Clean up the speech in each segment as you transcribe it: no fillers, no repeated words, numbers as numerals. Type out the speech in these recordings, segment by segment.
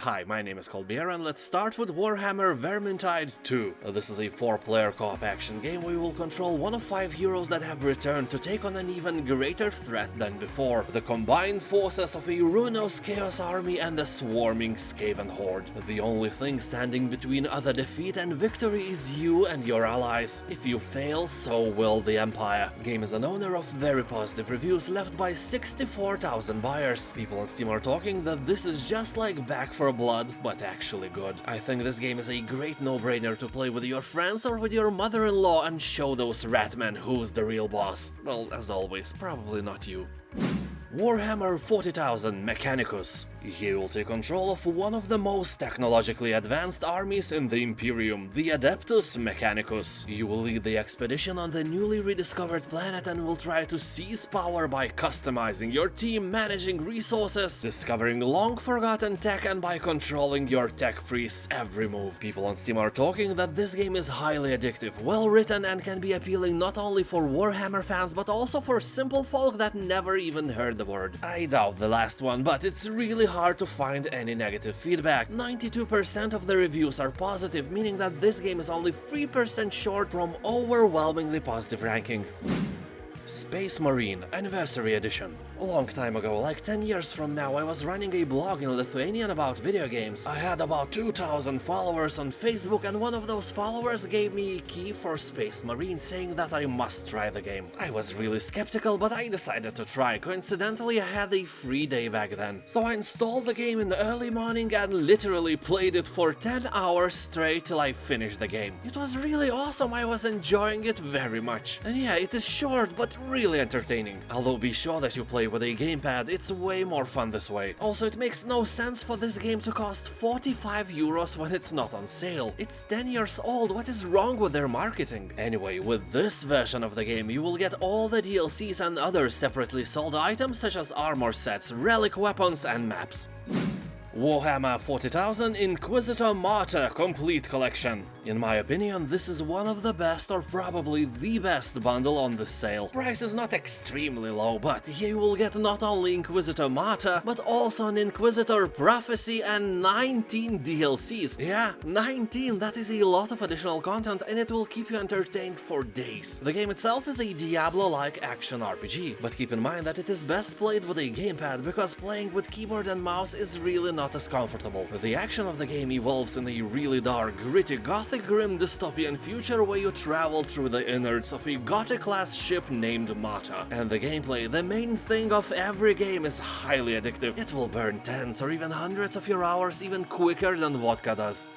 Hi, my name is Colbier, and let's start with Warhammer Vermintide 2. This is a 4-player co-op action game where you will control one of 5 heroes that have returned to take on an even greater threat than before: the combined forces of a ruinous Chaos Army and the swarming Skaven Horde. The only thing standing between the defeat and victory is you and your allies. If you fail, so will the Empire. The game is an owner of very positive reviews left by 64,000 buyers. People on Steam are talking that this is just like Back 4 Blood, but actually good. I think this game is a great no-brainer to play with your friends or with your mother-in-law and show those ratmen who's the real boss. Well, as always, probably not you. Warhammer 40,000 Mechanicus. Here you will take control of one of the most technologically advanced armies in the Imperium, the Adeptus Mechanicus. You will lead the expedition on the newly rediscovered planet and will try to seize power by customizing your team, managing resources, discovering long-forgotten tech, and by controlling your tech priests' every move. People on Steam are talking that this game is highly addictive, well-written, and can be appealing not only for Warhammer fans but also for simple folk that never even heard the word. I doubt the last one, but it's really hard to find any negative feedback. 92% of the reviews are positive, meaning that this game is only 3% short from overwhelmingly positive ranking. Space Marine Anniversary Edition. A long time ago, like 10 years from now, I was running a blog in Lithuanian about video games. I had about 2,000 followers on Facebook, and one of those followers gave me a key for Space Marine, saying that I must try the game. I was really skeptical, but I decided to try. Coincidentally, I had a free day back then. So I installed the game in the early morning and literally played it for 10 hours straight till I finished the game. It was really awesome, I was enjoying it very much. And yeah, it is short, but really entertaining. Although be sure that you play with a gamepad, it's way more fun this way. Also, it makes no sense for this game to cost 45 euros when it's not on sale. It's 10 years old, what is wrong with their marketing? Anyway, with this version of the game, you will get all the DLCs and other separately sold items such as armor sets, relic weapons, and maps. Warhammer 40,000 Inquisitor Martyr Complete Collection. In my opinion, this is one of the best or probably the best bundle on this sale. Price is not extremely low, but here you will get not only Inquisitor Martyr, but also an Inquisitor Prophecy and 19 DLCs. Yeah, 19, that is a lot of additional content and it will keep you entertained for days. The game itself is a Diablo-like action RPG, but keep in mind that it is best played with a gamepad because playing with keyboard and mouse is really not as comfortable. The action of the game evolves in a really dark, gritty, gothic, grim dystopian future where you travel through the innards of a gothic-class ship named Martyr. And the gameplay, the main thing of every game, is highly addictive. It will burn tens or even hundreds of your hours even quicker than vodka does.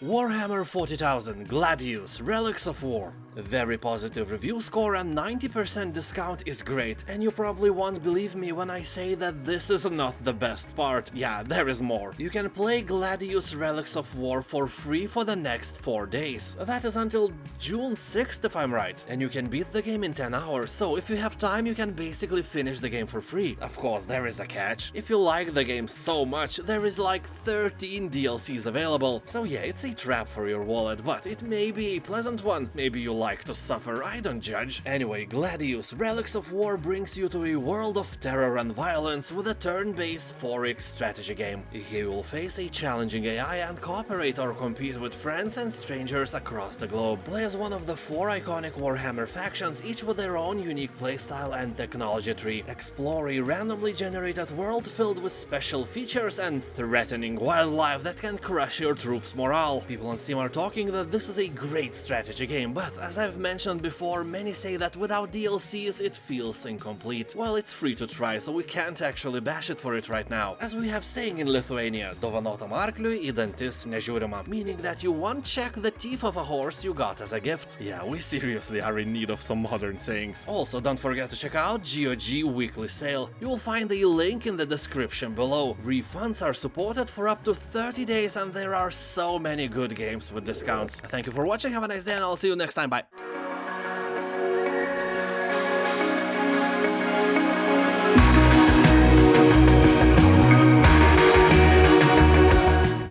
Warhammer 40,000 Gladius Relics of War. A very positive review score and 90% discount is great, and you probably won't believe me when I say that this is not the best part. Yeah, there is more. You can play Gladius Relics of War for free for the next 4 days. That is until June 6th if I'm right. And you can beat the game in 10 hours, so if you have time you can basically finish the game for free. Of course, there is a catch. If you like the game so much, there is like 13 DLCs available. So yeah, it's a trap for your wallet, but it may be a pleasant one. Maybe you like to suffer, I don't judge. Anyway, Gladius Relics of War brings you to a world of terror and violence with a turn-based 4X strategy game. Here you will face a challenging AI and cooperate or compete with friends and strangers across the globe. Play as one of the 4 iconic Warhammer factions, each with their own unique playstyle and technology tree. Explore a randomly generated world filled with special features and threatening wildlife that can crush your troops' morale. People on Steam are talking that this is a great strategy game, but as I've mentioned before, many say that without DLCs it feels incomplete. Well, it's free to try, so we can't actually bash it for it right now. As we have saying in Lithuania, dovanotam arkliui į dantis nežiūrima, meaning that you won't check the teeth of a horse you got as a gift. Yeah, we seriously are in need of some modern sayings. Also, don't forget to check out GOG weekly sale. You will find a link in the description below. Refunds are supported for up to 30 days and there are so many good games with discounts. Thank you for watching, have a nice day and I'll see you next time, bye!